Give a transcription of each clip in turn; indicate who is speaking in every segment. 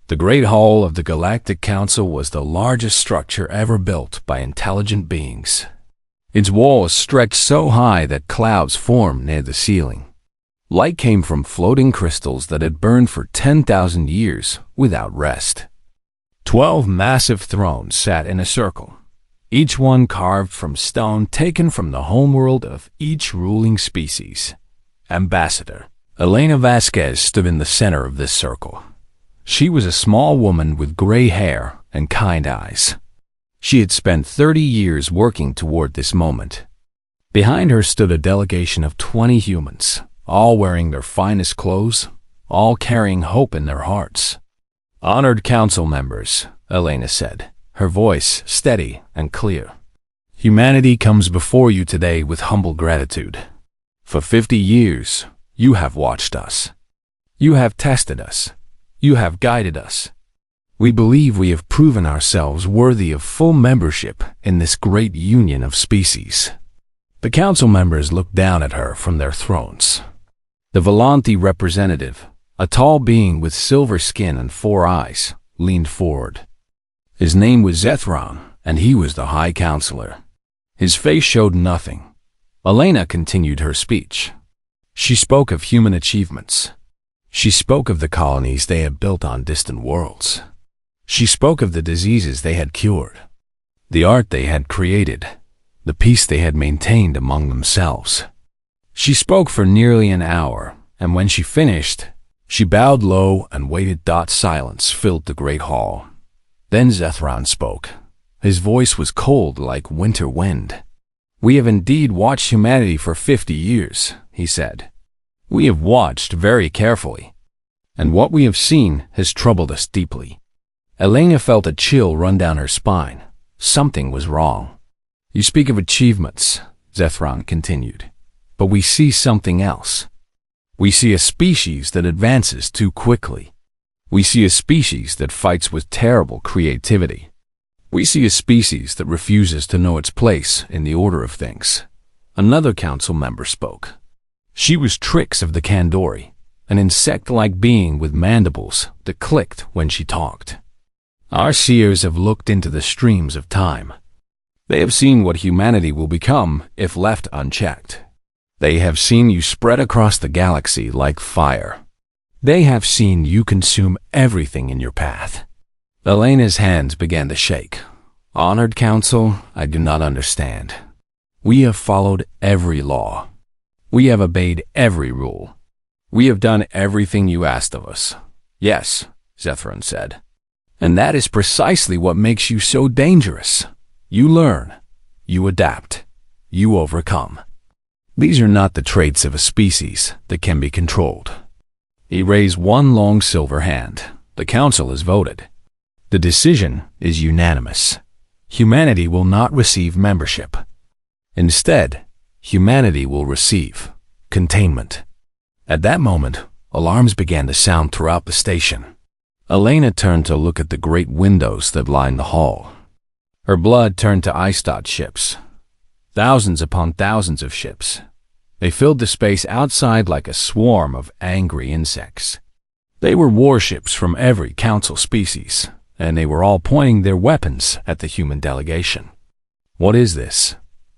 Speaker 1: The Great Hall of the Galactic Council was the largest structure ever built by intelligent beings. Its walls stretched so high that clouds formed near the ceiling. Light came from floating crystals that had burned for 10,000 years without rest. 12 massive thrones sat in a circle, each one carved from stone taken from the homeworld of each ruling species. Ambassador Elena Vasquez stood in the center of this circle. She was a small woman with gray hair and kind eyes. She had spent 30 years working toward this moment. Behind her stood a delegation of 20 humans, all wearing their finest clothes, all carrying hope in their hearts. "Honored council members," Elena said, her voice steady and clear. "Humanity comes before you today with humble gratitude. For 50 years, you have watched us. You have tested us. You have guided us. We believe we have proven ourselves worthy of full membership in this great union of species." The council members looked down at her from their thrones. The Volanti representative, a tall being with silver skin and 4 eyes, leaned forward. His name was Zethron, and he was the High Counselor. His face showed nothing. Elena continued her speech. She spoke of human achievements. She spoke of the colonies they had built on distant worlds. She spoke of the diseases they had cured, the art they had created, the peace they had maintained among themselves. She spoke for nearly an hour, and when she finished, she bowed low and waited. Silence filled the great hall. Then Zethron spoke. His voice was cold like winter wind. "We have indeed watched humanity for 50 years, he said. "We have watched very carefully, and what we have seen has troubled us deeply." Elena felt a chill run down her spine. Something was wrong. "You speak of achievements," Zethron continued, "but we see something else. We see a species that advances too quickly. We see a species that fights with terrible creativity. We see a species that refuses to know its place in the order of things." Another council member spoke. She was Trix of the Kandori, an insect-like being with mandibles that clicked when she talked. "Our seers have looked into the streams of time. They have seen what humanity will become if left unchecked. They have seen you spread across the galaxy like fire. They have seen you consume everything in your path." Elena's hands began to shake. "Honored Council, I do not understand. We have followed every law. We have obeyed every rule. We have done everything you asked of us." "Yes," Zethron said. "And that is precisely what makes you so dangerous. You learn, you adapt, you overcome. These are not the traits of a species that can be controlled." He raised one long silver hand. "The council has voted. The decision is unanimous. Humanity will not receive membership. Instead, humanity will receive containment." At that moment, alarms began to sound throughout the station. Elena turned to look at the great windows that lined the hall. Her blood turned to ice ships. Thousands upon thousands of ships. They filled the space outside like a swarm of angry insects. They were warships from every council species, and they were all pointing their weapons at the human delegation. "What is this?"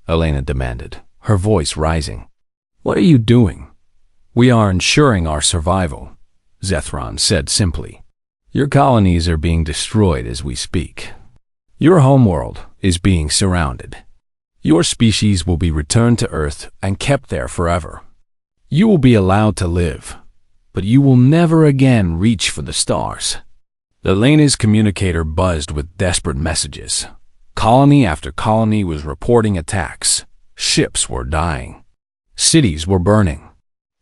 Speaker 1: Elena demanded, her voice rising. "What are you doing?" "We are ensuring our survival," Zethron said simply. "Your colonies are being destroyed as we speak. Your homeworld is being surrounded. Your species will be returned to Earth and kept there forever. You will be allowed to live, but you will never again reach for the stars." Elena's communicator buzzed with desperate messages. Colony after colony was reporting attacks. Ships were dying. Cities were burning.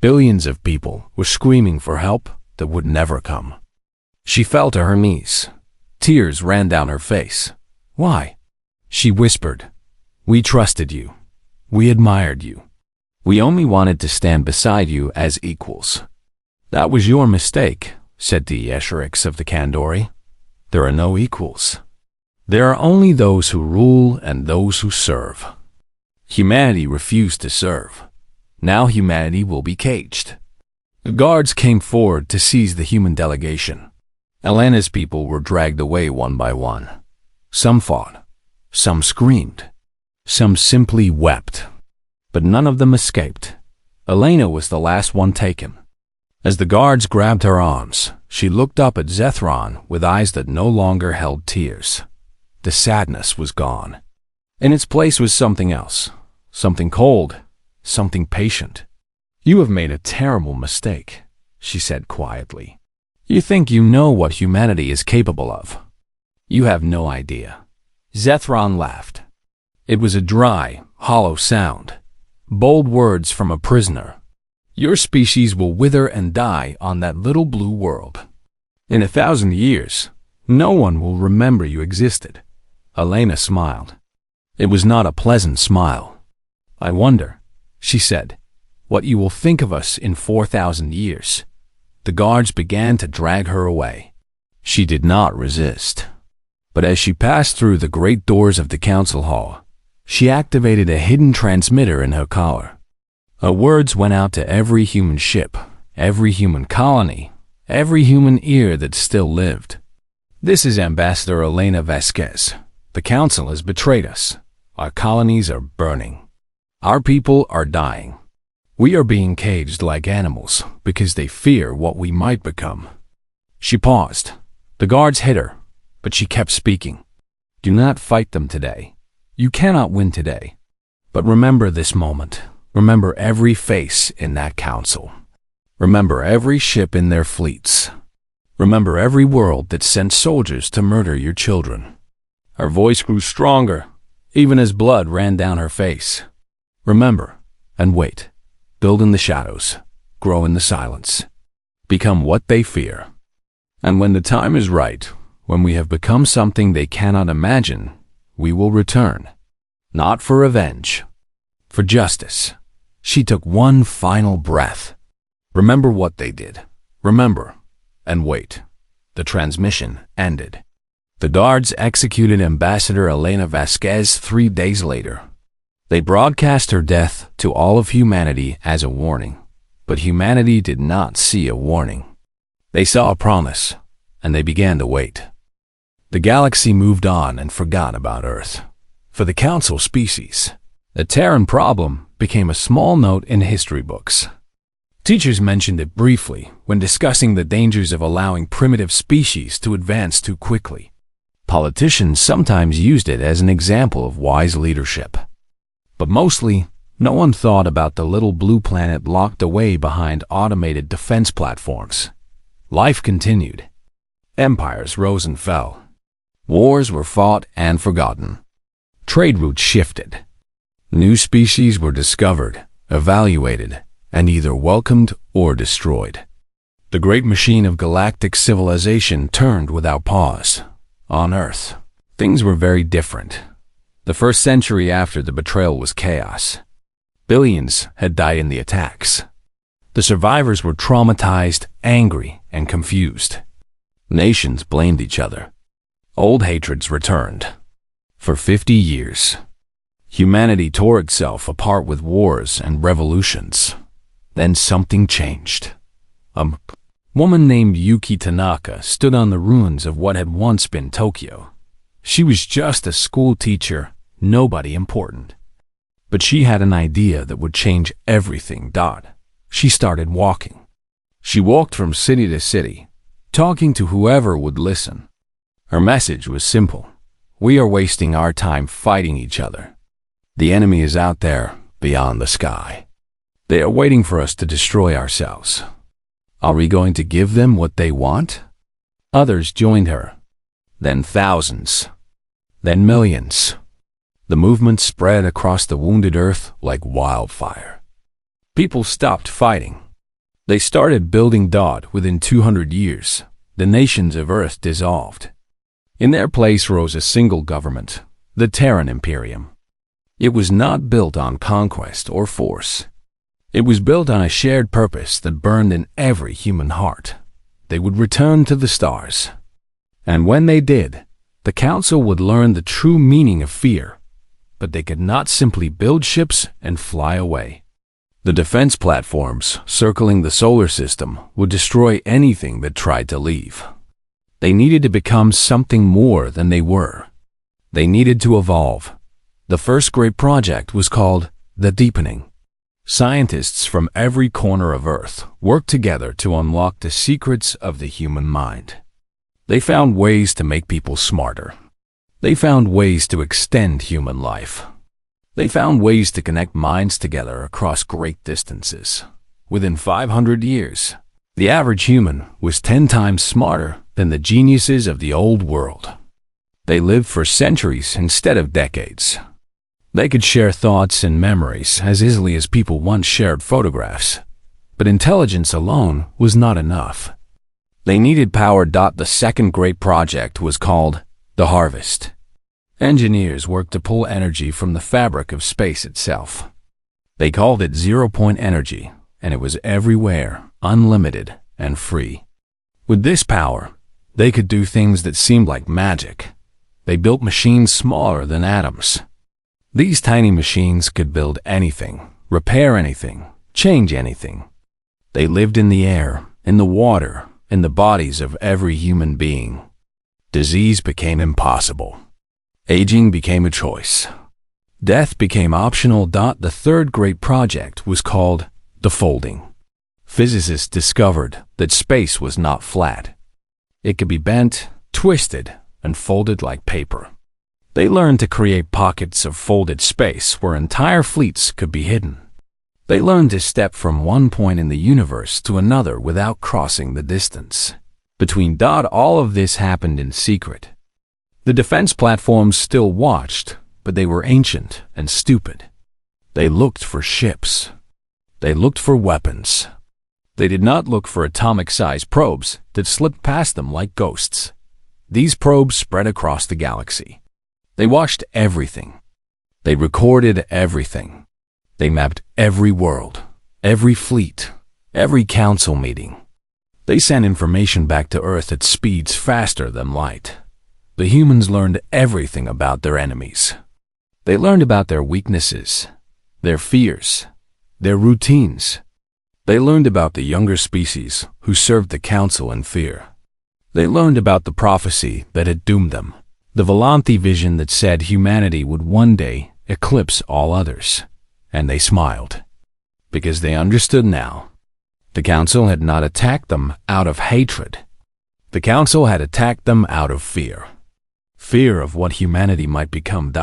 Speaker 1: Billions of people were screaming for help that would never come. She fell to her knees. Tears ran down her face. "Why?" She whispered. "We trusted you. We admired you. We only wanted to stand beside you as equals." "That was your mistake," said the Esheriks of the Kandori. "There are no equals. There are only those who rule and those who serve. Humanity refused to serve. Now humanity will be caged." The guards came forward to seize the human delegation. Elena's people were dragged away one by one. Some fought, some screamed, some simply wept. But none of them escaped. Elena was the last one taken. As the guards grabbed her arms, she looked up at Zethron with eyes that no longer held tears. The sadness was gone. In its place was something else, something cold, something patient. "You have made a terrible mistake," she said quietly. "You think you know what humanity is capable of. You have no idea." Zethron laughed. It was a dry, hollow sound, bold words from a prisoner. "Your species will wither and die on that little blue world. In 1,000 years, no one will remember you existed." Elena smiled. It was not a pleasant smile. "I wonder," she said, "what you will think of us in 4,000 years. The guards began to drag her away. She did not resist. But as she passed through the great doors of the council hall, she activated a hidden transmitter in her collar. Her words went out to every human ship, every human colony, every human ear that still lived. "This is Ambassador Elena Vasquez. The council has betrayed us. Our colonies are burning. Our people are dying. We are being caged like animals because they fear what we might become." She paused. The guards hit her, but she kept speaking. "Do not fight them today. You cannot win today. But remember this moment. Remember every face in that council. Remember every ship in their fleets. Remember every world that sent soldiers to murder your children." Her voice grew stronger, even as blood ran down her face. "Remember and wait. Build in the shadows. Grow in the silence. Become what they fear. And when the time is right, when we have become something they cannot imagine, we will return. Not for revenge, for justice." She took one final breath. "Remember what they did. Remember and wait." The transmission ended. The guards executed Ambassador Elena Vasquez 3 days later. They broadcast her death to all of humanity as a warning, but humanity did not see a warning. They saw a promise, and they began to wait. The galaxy moved on and forgot about Earth. For the Council species, the Terran problem became a small note in history books. Teachers mentioned it briefly when discussing the dangers of allowing primitive species to advance too quickly. Politicians sometimes used it as an example of wise leadership. But mostly, no one thought about the little blue planet locked away behind automated defense platforms. Life continued. Empires rose and fell. Wars were fought and forgotten. Trade routes shifted. New species were discovered, evaluated, and either welcomed or destroyed. The great machine of galactic civilization turned without pause. On Earth, things were very different. The first century after the betrayal was chaos. Billions had died in the attacks. The survivors were traumatized, angry, and confused. Nations blamed each other. Old hatreds returned. For 50 years, humanity tore itself apart with wars and revolutions. Then something changed. A woman named Yuki Tanaka stood on the ruins of what had once been Tokyo. She was just a school teacher, nobody important. But she had an idea that would change everything. She started walking. She walked from city to city, talking to whoever would listen. Her message was simple. We are wasting our time fighting each other. The enemy is out there, beyond the sky. They are waiting for us to destroy ourselves. Are we going to give them what they want? Others joined her. Then thousands. Then millions. The movement spread across the wounded earth like wildfire. People stopped fighting. They started building. Within 200 years, the nations of Earth dissolved. In their place rose a single government, the Terran Imperium. It was not built on conquest or force. It was built on a shared purpose that burned in every human heart. They would return to the stars. And when they did, the Council would learn the true meaning of fear. But they could not simply build ships and fly away. The defense platforms circling the solar system would destroy anything that tried to leave. They needed to become something more than they were. They needed to evolve. The first great project was called The Deepening. Scientists from every corner of Earth worked together to unlock the secrets of the human mind. They found ways to make people smarter. They found ways to extend human life. They found ways to connect minds together across great distances. Within 500 years, the average human was 10 times smarter than the geniuses of the old world. They lived for centuries instead of decades. They could share thoughts and memories as easily as people once shared photographs. But intelligence alone was not enough. They needed power. The second great project was called The Harvest. Engineers worked to pull energy from the fabric of space itself. They called it zero-point energy, and it was everywhere, unlimited, and free. With this power, they could do things that seemed like magic. They built machines smaller than atoms. These tiny machines could build anything, repair anything, change anything. They lived in the air, in the water, in the bodies of every human being. Disease became impossible. Aging became a choice. Death became optional. The third great project was called The Folding. Physicists discovered that space was not flat. It could be bent, twisted, and folded like paper. They learned to create pockets of folded space where entire fleets could be hidden. They learned to step from one point in the universe to another without crossing the distance between. All of this happened in secret. The defense platforms still watched, but they were ancient and stupid. They looked for ships. They looked for weapons. They did not look for atomic-sized probes that slipped past them like ghosts. These probes spread across the galaxy. They watched everything. They recorded everything. They mapped every world, every fleet, every council meeting. They sent information back to Earth at speeds faster than light. The humans learned everything about their enemies. They learned about their weaknesses, their fears, their routines. They learned about the younger species who served the council in fear. They learned about the prophecy that had doomed them, the Volanthi vision that said humanity would one day eclipse all others. And they smiled, because they understood now. The council had not attacked them out of hatred. The council had attacked them out of fear. Fear of what humanity might become.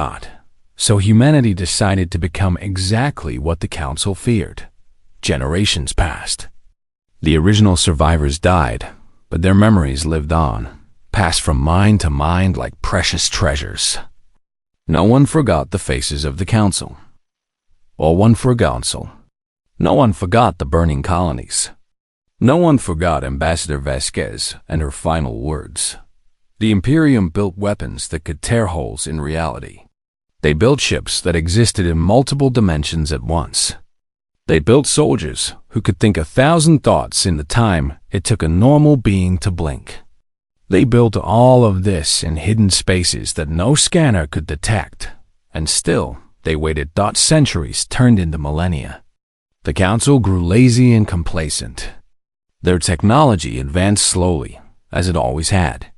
Speaker 1: So humanity decided to become exactly what the council feared. Generations passed. The original survivors died, but their memories lived on, passed from mind to mind like precious treasures. No one forgot the faces of the council. No one forgot the burning colonies. No one forgot Ambassador Vasquez and her final words. The Imperium built weapons that could tear holes in reality. They built ships that existed in multiple dimensions at once. They built soldiers who could think 1,000 thoughts in the time it took a normal being to blink. They built all of this in hidden spaces that no scanner could detect, and still they waited. Centuries turned into millennia. The council grew lazy and complacent. Their technology advanced slowly, as it always had.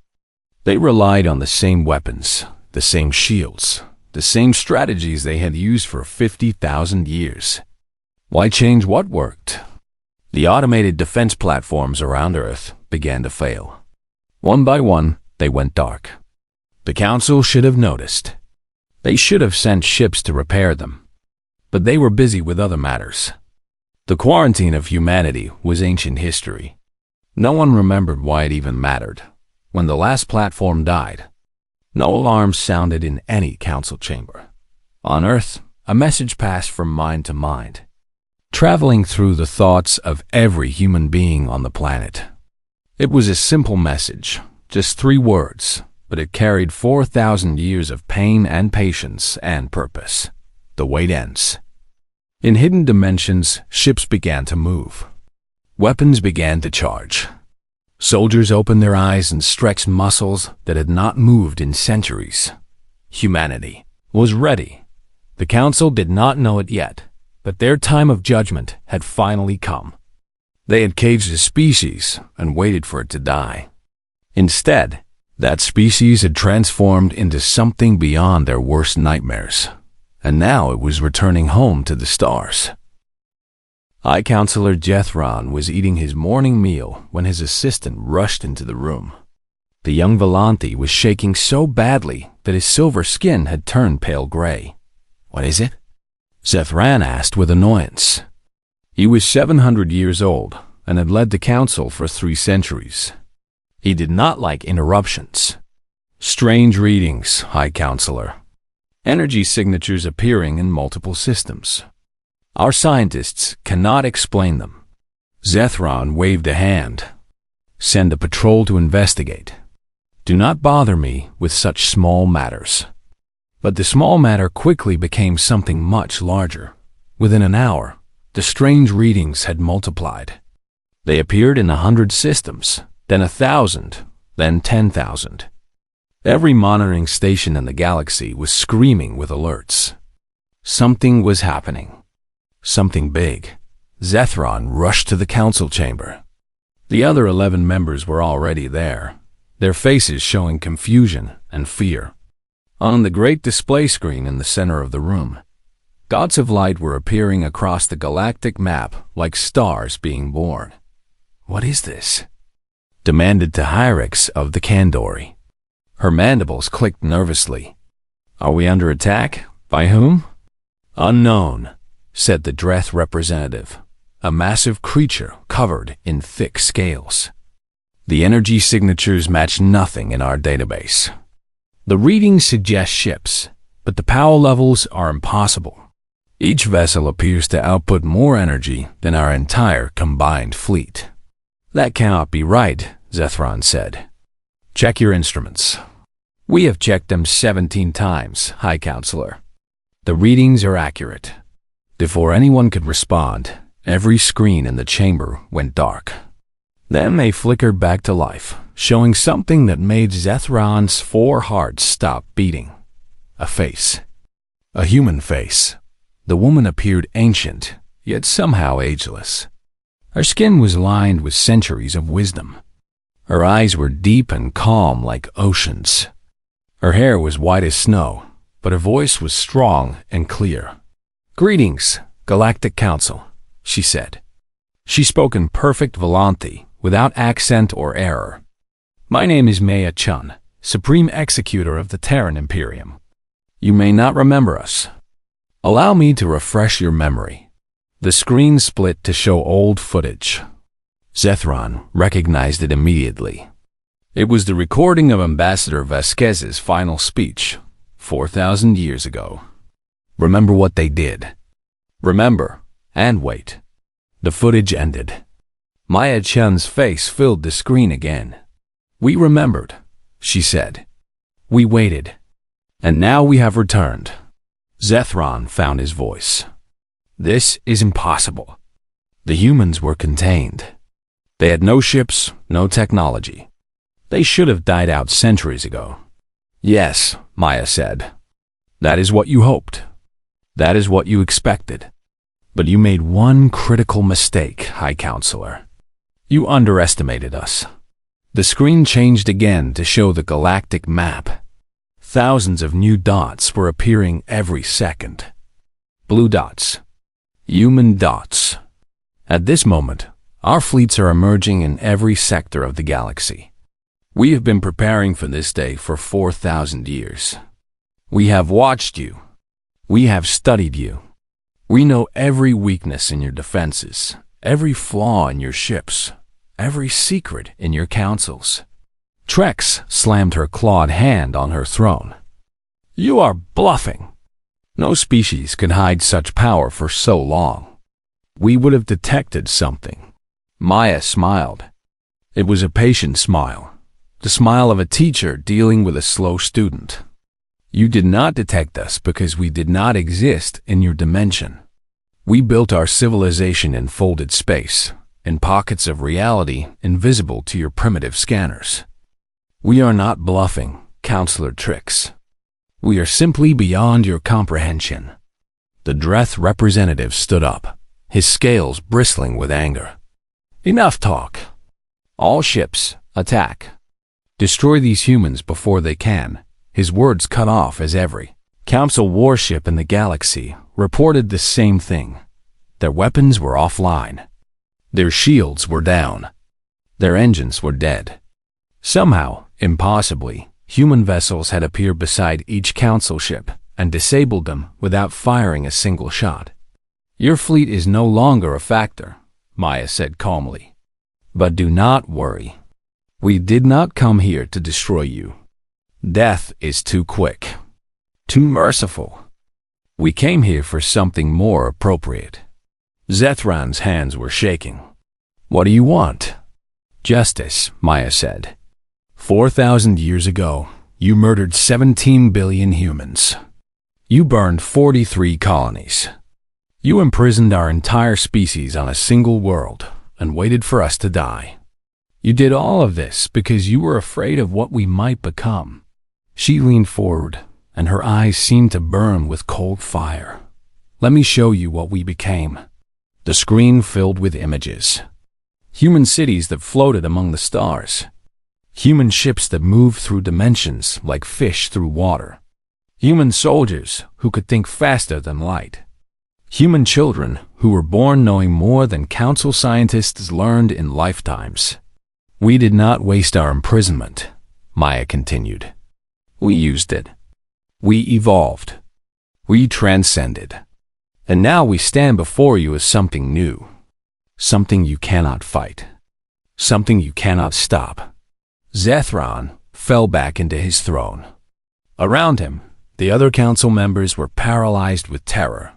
Speaker 1: They relied on the same weapons, the same shields, the same strategies they had used for 50,000 years. Why change what worked? The automated defense platforms around Earth began to fail. One by one, they went dark. The council should have noticed. They should have sent ships to repair them. But they were busy with other matters. The quarantine of humanity was ancient history. No one remembered why it even mattered. When the last platform died, no alarms sounded in any council chamber. On Earth, a message passed from mind to mind, traveling through the thoughts of every human being on the planet. It was a simple message, just 3 words, but it carried 4,000 years of pain and patience and purpose. The wait ends. In hidden dimensions, ships began to move. Weapons began to charge. Soldiers opened their eyes and stretched muscles that had not moved in centuries. Humanity was ready. The council did not know it yet, but their time of judgment had finally come. They had caged a species and waited for it to die. Instead, that species had transformed into something beyond their worst nightmares, and now it was returning home to the stars. High Counselor Jethron was eating his morning meal when his assistant rushed into the room. The young Volanthi was shaking so badly that his silver skin had turned pale gray. "What is it?" Jethron asked with annoyance. He was 700 years old and had led the council for 3 centuries. He did not like interruptions. "Strange readings, High Counselor. Energy signatures appearing in multiple systems. Our scientists cannot explain them." Jethron waved a hand. "Send a patrol to investigate. Do not bother me with such small matters." But the small matter quickly became something much larger. Within an hour, the strange readings had multiplied. They appeared in 100 systems, then 1,000, then 10,000. Every monitoring station in the galaxy was screaming with alerts. Something was happening. Something big. Jethron rushed to the council chamber. The other 11 members were already there, their faces showing confusion and fear. On the great display screen in the center of the room, dots of light were appearing across the galactic map like stars being born. "What is this?" demanded Tahirix of the Kandori. Her mandibles clicked nervously. "Are we under attack? By whom?" "Unknown," said the Dreth representative, a massive creature covered in thick scales. "The energy signatures match nothing in our database. The readings suggest ships, but the power levels are impossible. Each vessel appears to output more energy than our entire combined fleet." "That cannot be right," Jethron said. "Check your instruments." "We have checked them 17 times, High Counselor. The readings are accurate." Before anyone could respond, every screen in the chamber went dark. Then they flickered back to life, showing something that made Jethron's 4 hearts stop beating. A face. A human face. The woman appeared ancient, yet somehow ageless. Her skin was lined with centuries of wisdom. Her eyes were deep and calm like oceans. Her hair was white as snow, but her voice was strong and clear. "Greetings, Galactic Council," she said. She spoke in perfect Volanthi, without accent or error. "My name is Maya Chun, Supreme Executor of the Terran Imperium. You may not remember us. Allow me to refresh your memory." The screen split to show old footage. Jethron recognized it immediately. It was the recording of Ambassador Vasquez's final speech, 4,000 years ago. Remember what they did. Remember, and wait. The footage ended. Maya Chun's face filled the screen again. "We remembered," she said. "We waited. And now we have returned." Jethron found his voice. "This is impossible." The humans were contained. They had no ships, no technology. They should have died out centuries ago. "Yes," Maya said. "That is what you hoped. That is what you expected. But you made one critical mistake, High Counselor. You underestimated us." The screen changed again to show the galactic map. Thousands of new dots were appearing every second. Blue dots. Human dots. At this moment, our fleets are emerging in every sector of the galaxy. We have been preparing for this day for 4,000 years. We have watched you. We have studied you. We know every weakness in your defenses, every flaw in your ships, every secret in your councils. Trex slammed her clawed hand on her throne. "You are bluffing. No species could hide such power for so long. We would have detected something." Maya smiled. It was a patient smile, the smile of a teacher dealing with a slow student. "You did not detect us because we did not exist in your dimension. We built our civilization in folded space, in pockets of reality invisible to your primitive scanners. We are not bluffing, Counselor Trix. We are simply beyond your comprehension." The Dreth representative stood up, his scales bristling with anger. "Enough talk. All ships, attack." Destroy these humans before they can. His words cut off as every Council warship in the galaxy reported the same thing. Their weapons were offline. Their shields were down. Their engines were dead. Somehow, impossibly, human vessels had appeared beside each Council ship and disabled them without firing a single shot. Your fleet is no longer a factor, Maya said calmly. But do not worry. We did not come here to destroy you. Death is too quick, too merciful. We came here for something more appropriate. Zethran's hands were shaking. What do you want? Justice, Maya said. 4,000 years ago, you murdered 17 billion humans. You burned 43 colonies. You imprisoned our entire species on a single world and waited for us to die. You did all of this because you were afraid of what we might become. She leaned forward, and her eyes seemed to burn with cold fire. Let me show you what we became. The screen filled with images. Human cities that floated among the stars. Human ships that moved through dimensions like fish through water. Human soldiers who could think faster than light. Human children who were born knowing more than Council scientists learned in lifetimes. We did not waste our imprisonment, Maya continued. We used it. We evolved. We transcended. And now we stand before you as something new. Something you cannot fight. Something you cannot stop. Zethran fell back into his throne. Around him, the other Council members were paralyzed with terror.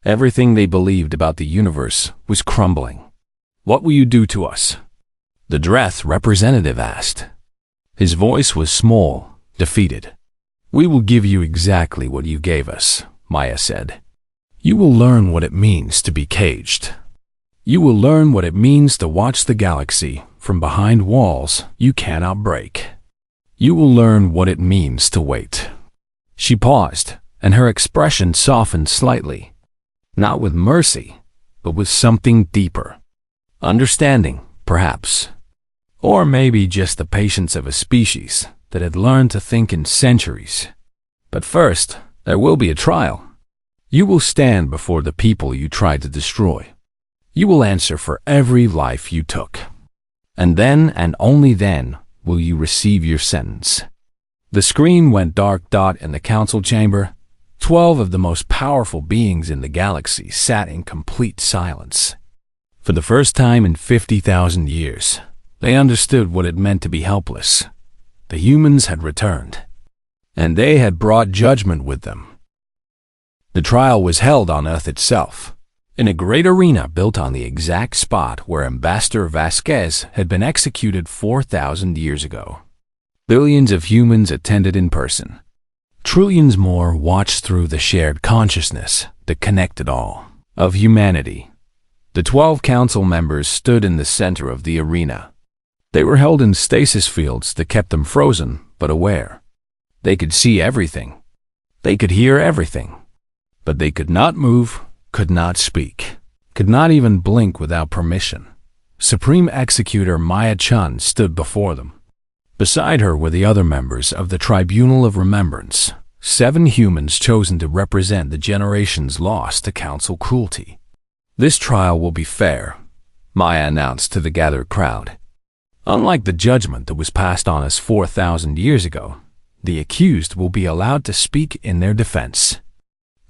Speaker 1: Everything they believed about the universe was crumbling. What will you do to us? The Dreth representative asked. His voice was small, defeated. We will give you exactly what you gave us, Maya said. You will learn what it means to be caged. You will learn what it means to watch the galaxy from behind walls you cannot break. You will learn what it means to wait. She paused, and her expression softened slightly. Not with mercy, but with something deeper. Understanding, perhaps. Or maybe just the patience of a species that had learned to think in centuries. But first, there will be a trial. You will stand before the people you tried to destroy. You will answer for every life you took. And then, and only then, will you receive your sentence. The screen went dark. In the Council chamber, 12 of the most powerful beings in the galaxy sat in complete silence. For the first time in 50,000 years, they understood what it meant to be helpless. The humans had returned, and they had brought judgment with them. The trial was held on Earth itself, in a great arena built on the exact spot where Ambassador Vasquez had been executed 4,000 years ago. Billions of humans attended in person. Trillions more watched through the shared consciousness that connected all of humanity. The 12 Council members stood in the center of the arena. They were held in stasis fields that kept them frozen but aware. They could see everything. They could hear everything. But they could not move, could not speak, could not even blink without permission. Supreme Executor Maya Chun stood before them. Beside her were the other members of the Tribunal of Remembrance, 7 humans chosen to represent the generations lost to Council cruelty. This trial will be fair, Maya announced to the gathered crowd. Unlike the judgment that was passed on us 4,000 years ago, the accused will be allowed to speak in their defense.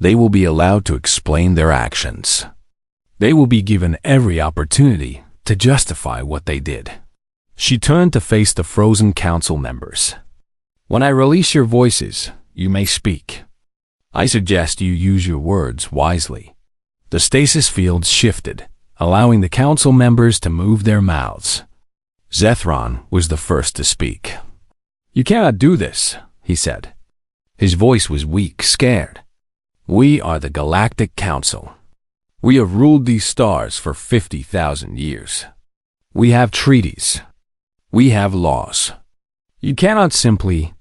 Speaker 1: They will be allowed to explain their actions. They will be given every opportunity to justify what they did. She turned to face the frozen Council members. When I release your voices, you may speak. I suggest you use your words wisely. The stasis fields shifted, allowing the Council members to move their mouths. Zethran was the first to speak. You cannot do this, he said. His voice was weak, scared. We are the Galactic Council. We have ruled these stars for 50,000 years. We have treaties. We have laws. You cannot simply...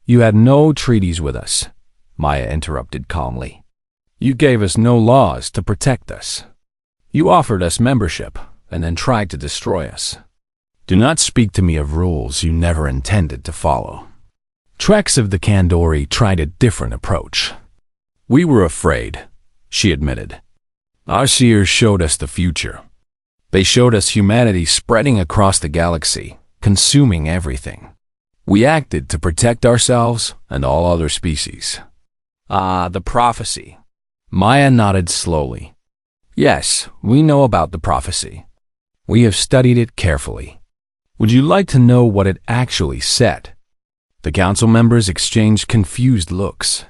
Speaker 1: You had no treaties with us, Maya interrupted calmly. You gave us no laws to protect us. You offered us membership and then tried to destroy us. Do not speak to me of rules you never intended to follow. Treks of the Kandori tried a different approach. We were afraid, she admitted. Our seers showed us the future. They showed us humanity spreading across the galaxy, consuming everything. We acted to protect ourselves and all other species. The prophecy. Maya nodded slowly. Yes, we know about the prophecy. We have studied it carefully. Would you like to know what it actually said? The council members exchanged confused looks.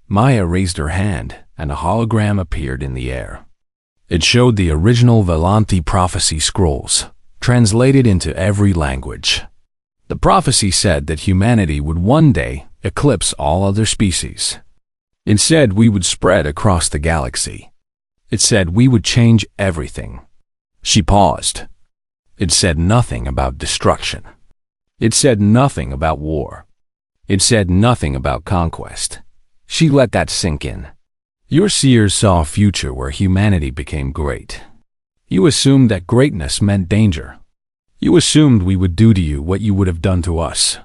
Speaker 1: Maya raised her hand, and a hologram appeared in the air. It showed the original Velanti prophecy scrolls, translated into every language. The prophecy said that humanity would one day eclipse all other species. It said we would spread across the galaxy. It said we would change everything. She paused. It said nothing about destruction. It said nothing about war. It said nothing about conquest. She let that sink in. Your seers saw a future where humanity became great. You assumed that greatness meant danger. You assumed we would do to you what you would have done to us.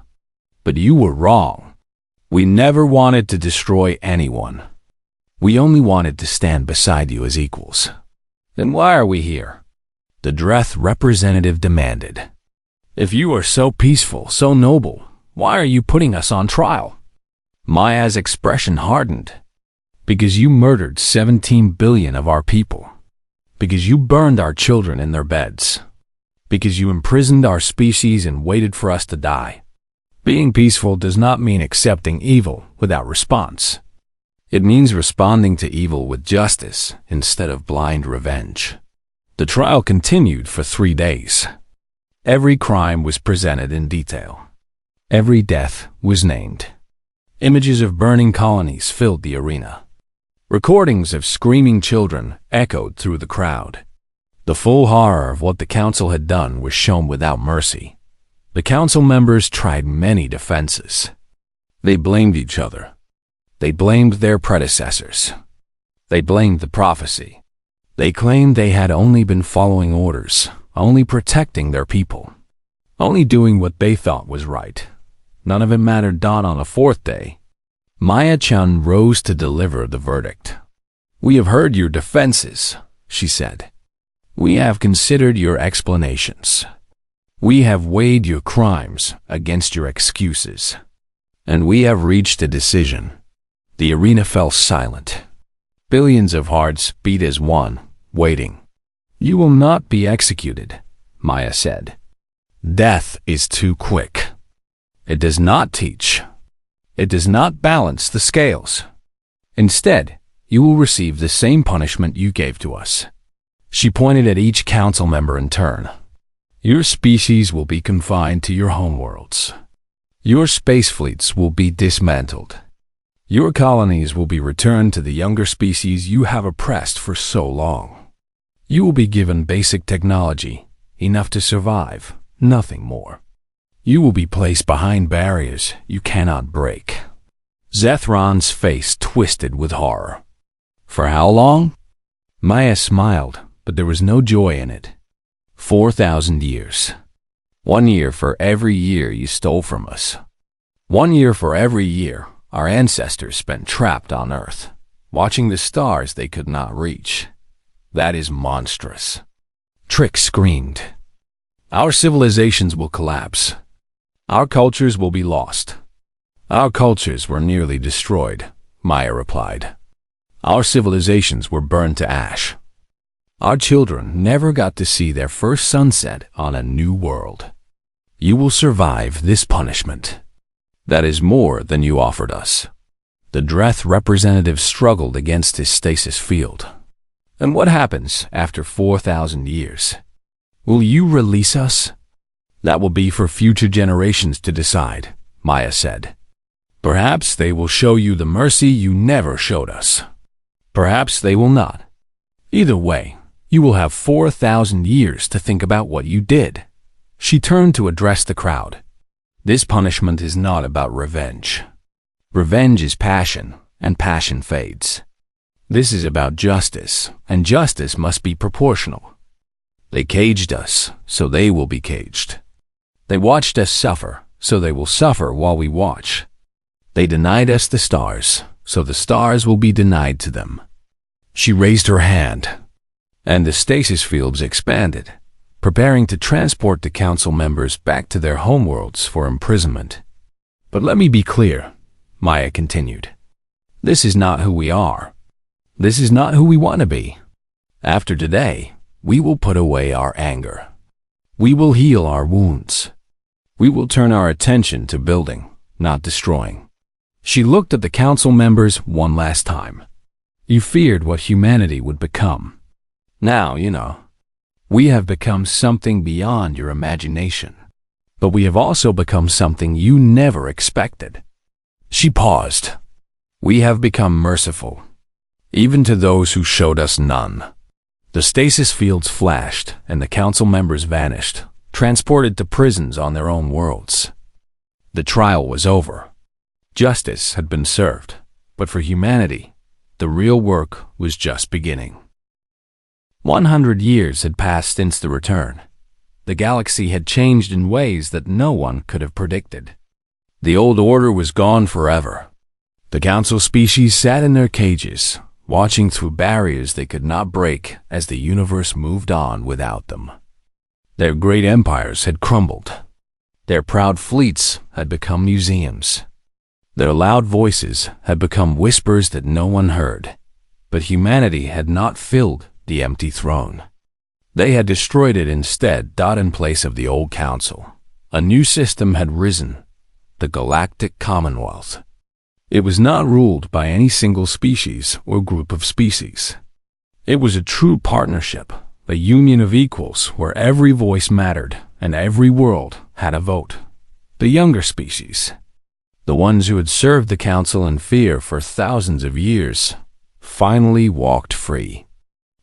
Speaker 1: But you were wrong. We never wanted to destroy anyone. We only wanted to stand beside you as equals. Then why are we here? The Dreth representative demanded. If you are so peaceful, so noble, why are you putting us on trial? Maya's expression hardened. Because you murdered 17 billion of our people. Because you burned our children in their beds. Because you imprisoned our species and waited for us to die. Being peaceful does not mean accepting evil without response. It means responding to evil with justice instead of blind revenge. The trial continued for 3 days. Every crime was presented in detail. Every death was named. Images of burning colonies filled the arena. Recordings of screaming children echoed through the crowd. The full horror of what the council had done was shown without mercy. The council members tried many defenses. They blamed each other. They blamed their predecessors. They blamed the prophecy. They claimed they had only been following orders, only protecting their people, only doing what they thought was right. None of it mattered. On the 4th day, Maya-chan rose to deliver the verdict. We have heard your defenses, she said. We have considered your explanations. We have weighed your crimes against your excuses. And we have reached a decision. The arena fell silent. Billions of hearts beat as one, waiting. You will not be executed, Maya said. Death is too quick. It does not teach. It does not balance the scales. Instead, you will receive the same punishment you gave to us. She pointed at each council member in turn. Your species will be confined to your homeworlds. Your space fleets will be dismantled. Your colonies will be returned to the younger species you have oppressed for so long. You will be given basic technology, enough to survive, nothing more. You will be placed behind barriers you cannot break. Zethron's face twisted with horror. For how long? Maya smiled, but there was no joy in it. 4,000 years. 1 year for every year you stole from us. 1 year for every year our ancestors spent trapped on Earth, watching the stars they could not reach. That is monstrous. Trick screamed. Our civilizations will collapse. Our cultures will be lost. Our cultures were nearly destroyed, Maya replied. Our civilizations were burned to ash. Our children never got to see their first sunset on a new world. You will survive this punishment. That is more than you offered us. The Dreth representative struggled against his stasis field. And what happens after 4,000 years? Will you release us? That will be for future generations to decide, Maya said. Perhaps they will show you the mercy you never showed us. Perhaps they will not. Either way, you will have 4,000 years to think about what you did. She turned to address the crowd. This punishment is not about revenge. Revenge is passion, and passion fades. This is about justice, and justice must be proportional. They caged us, so they will be caged. They watched us suffer, so they will suffer while we watch. They denied us the stars, so the stars will be denied to them. She raised her hand, and the stasis fields expanded, preparing to transport the council members back to their homeworlds for imprisonment. But let me be clear, Maya continued. This is not who we are. This is not who we want to be. After today, we will put away our anger. We will heal our wounds. We will turn our attention to building, not destroying. She looked at the council members one last time. You feared what humanity would become. Now, you know, we have become something beyond your imagination. But we have also become something you never expected. She paused. We have become merciful, even to those who showed us none. The stasis fields flashed, and the council members vanished, transported to prisons on their own worlds. The trial was over. Justice had been served, but for humanity, the real work was just beginning. 100 years had passed since the return. The galaxy had changed in ways that no one could have predicted. The old order was gone forever. The council species sat in their cages, watching through barriers they could not break as the universe moved on without them. Their great empires had crumbled. Their proud fleets had become museums. Their loud voices had become whispers that no one heard. But humanity had not filled the empty throne. They had destroyed it instead. In place of the old council, a new system had risen, the Galactic Commonwealth. It was not ruled by any single species or group of species. It was a true partnership, a union of equals where every voice mattered and every world had a vote. The younger species, the ones who had served the council in fear for thousands of years, finally walked free.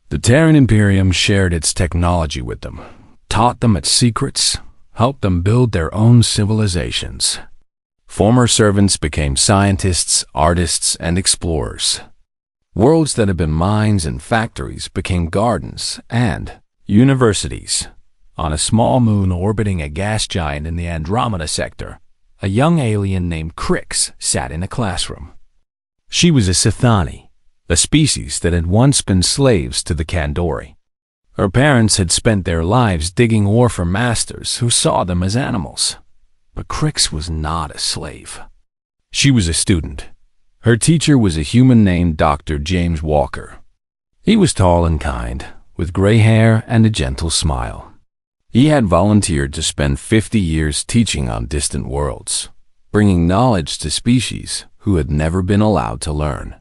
Speaker 1: The Terran Imperium shared its technology with them, taught them its secrets, helped them build their own civilizations. Former servants became scientists, artists, and explorers. Worlds that had been mines and factories became gardens and universities. On a small moon orbiting a gas giant in the Andromeda sector, a young alien named Crix sat in a classroom. She was a Sithani, a species that had once been slaves to the Kandori. Her parents had spent their lives digging ore for masters who saw them as animals. But Crix was not a slave. She was a student. Her teacher was a human named Dr. James Walker. He was tall and kind, with gray hair and a gentle smile. He had volunteered to spend 50 years teaching on distant worlds, bringing knowledge to species who had never been allowed to learn.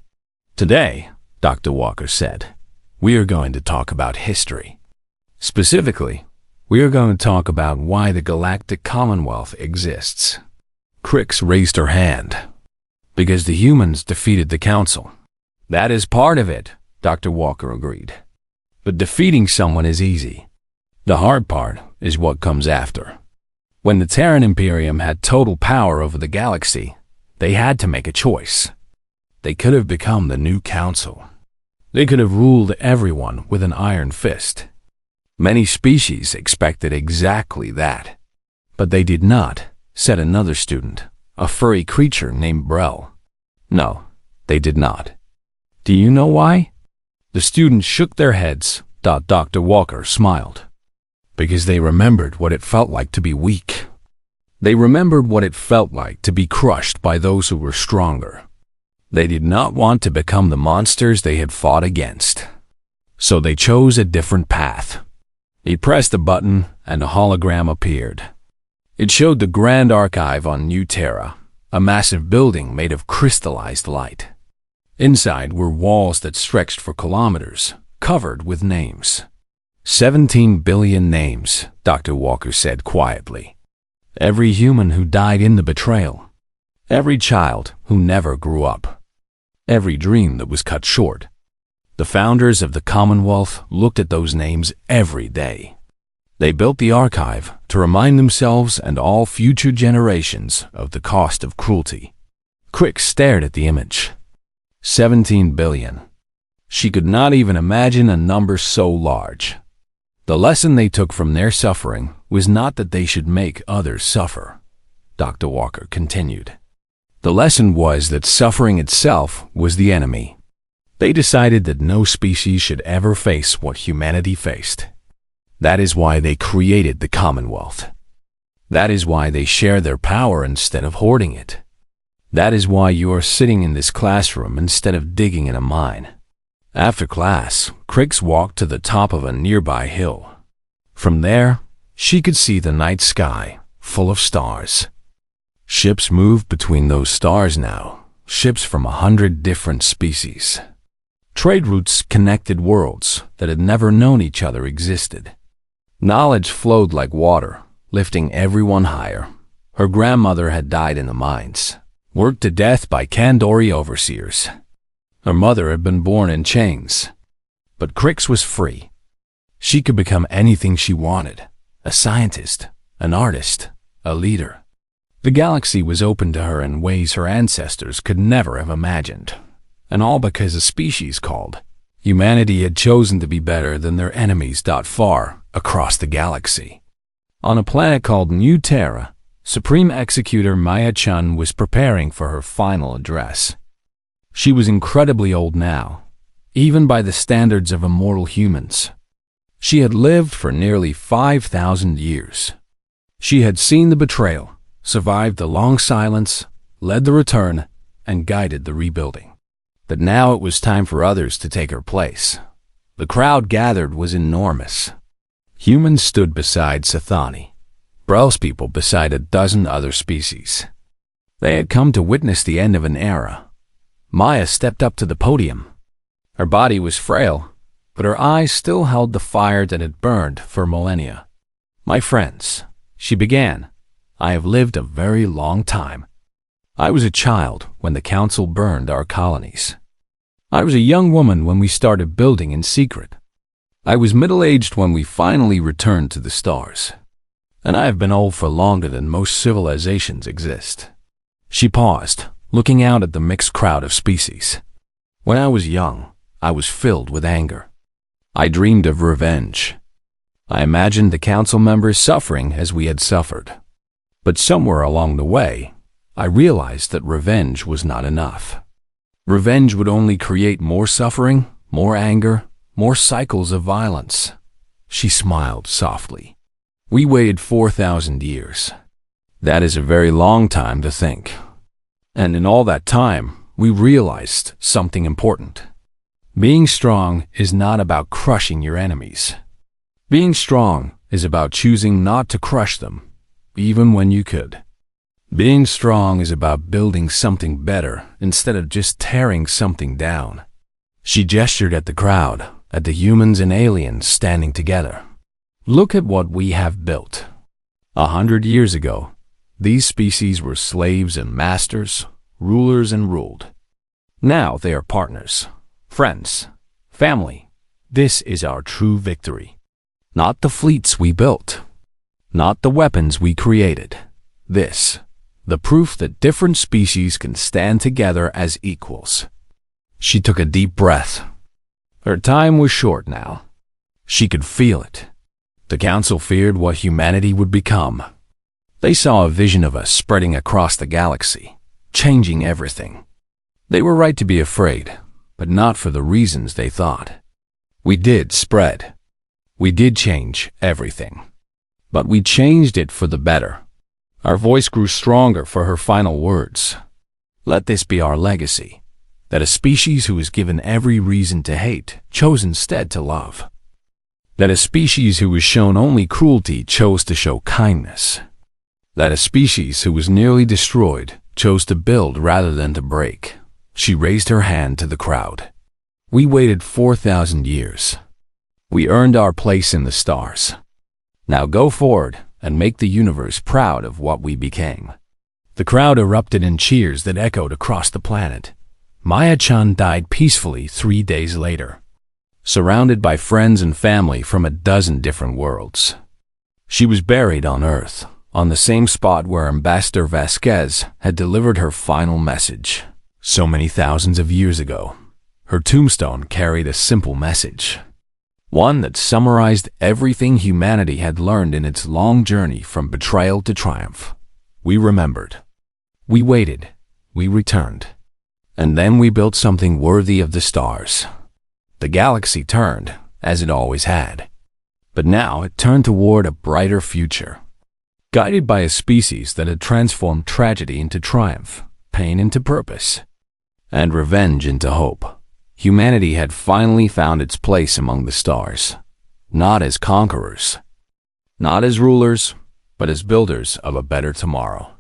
Speaker 1: Today, Dr. Walker said, we are going to talk about history. Specifically, we are going to talk about why the Galactic Commonwealth exists. Crix raised her hand. Because the humans defeated the Council. That is part of it, Dr. Walker agreed. But defeating someone is easy. The hard part is what comes after. When the Terran Imperium had total power over the galaxy, they had to make a choice. They could have become the new Council. They could have ruled everyone with an iron fist. Many species expected exactly that. But they did not, said another student, a furry creature named Brel. No, they did not. Do you know why? The students shook their heads. Dr. Walker smiled. Because they remembered what it felt like to be weak. They remembered what it felt like to be crushed by those who were stronger. They did not want to become the monsters they had fought against. So they chose a different path. He pressed a button and a hologram appeared. It showed the Grand Archive on New Terra, a massive building made of crystallized light. Inside were walls that stretched for kilometers, covered with names. 17 billion names, Dr. Walker said quietly. Every human who died in the betrayal. Every child who never grew up. Every dream that was cut short. The founders of the Commonwealth looked at those names every day. They built the archive to remind themselves and all future generations of the cost of cruelty. Crix stared at the image. 17 billion. She could not even imagine a number so large. The lesson they took from their suffering was not that they should make others suffer, Dr. Walker continued. The lesson was that suffering itself was the enemy. They decided that no species should ever face what humanity faced. That is why they created the Commonwealth. That is why they share their power instead of hoarding it. That is why you are sitting in this classroom instead of digging in a mine. After class, Crix walked to the top of a nearby hill. From there, she could see the night sky, full of stars. Ships moved between those stars now, ships from 100 different species. Trade routes connected worlds that had never known each other existed. Knowledge flowed like water, lifting everyone higher. Her grandmother had died in the mines, worked to death by Kandori overseers. Her mother had been born in chains. But Crix was free. She could become anything she wanted. A scientist, an artist, a leader. The galaxy was open to her in ways her ancestors could never have imagined. And all because a species called humanity had chosen to be better than their enemies. Far across the galaxy, on a planet called New Terra, Supreme Executor Maya-chan was preparing for her final address. She was incredibly old now, even by the standards of immortal humans. She had lived for nearly 5,000 years. She had seen the betrayal, survived the long silence, led the return, and guided the rebuilding. But now it was time for others to take her place. The crowd gathered was enormous. Humans stood beside Sathani, Brell's people beside a dozen other species. They had come to witness the end of an era. Maya stepped up to the podium. Her body was frail, but her eyes still held the fire that had burned for millennia. My friends, she began, I have lived a very long time. I was a child when the council burned our colonies. I was a young woman when we started building in secret. I was middle-aged when we finally returned to the stars. And I have been old for longer than most civilizations exist. She paused, looking out at the mixed crowd of species. When I was young, I was filled with anger. I dreamed of revenge. I imagined the council members suffering as we had suffered. But somewhere along the way, I realized that revenge was not enough. Revenge would only create more suffering, more anger, more cycles of violence. She smiled softly. We waited 4,000 years. That is a very long time to think. And in all that time, we realized something important. Being strong is not about crushing your enemies. Being strong is about choosing not to crush them, even when you could. Being strong is about building something better instead of just tearing something down. She gestured at the crowd, at the humans and aliens standing together. Look at what we have built. 100 years ago, these species were slaves and masters, rulers and ruled. Now they are partners, friends, family. This is our true victory. Not the fleets we built, not the weapons we created. This, the proof that different species can stand together as equals. She took a deep breath. Her time was short now. She could feel it. The council feared what humanity would become. They saw a vision of us spreading across the galaxy, changing everything. They were right to be afraid, but not for the reasons they thought. We did spread. We did change everything. But we changed it for the better. Our voice grew stronger for her final words. Let this be our legacy, that a species who was given every reason to hate chose instead to love. That a species who was shown only cruelty chose to show kindness. That a species who was nearly destroyed chose to build rather than to break. She raised her hand to the crowd. We waited 4,000 years. We earned our place in the stars. Now go forward and make the universe proud of what we became. The crowd erupted in cheers that echoed across the planet. Maya-chan died peacefully 3 days later, surrounded by friends and family from a dozen different worlds. She was buried on Earth, on the same spot where Ambassador Vasquez had delivered her final message. So many thousands of years ago, her tombstone carried a simple message. One that summarized everything humanity had learned in its long journey from betrayal to triumph. We remembered. We waited. We returned. And then we built something worthy of the stars. The galaxy turned, as it always had. But now it turned toward a brighter future. Guided by a species that had transformed tragedy into triumph, pain into purpose, and revenge into hope, humanity had finally found its place among the stars, not as conquerors, not as rulers, but as builders of a better tomorrow.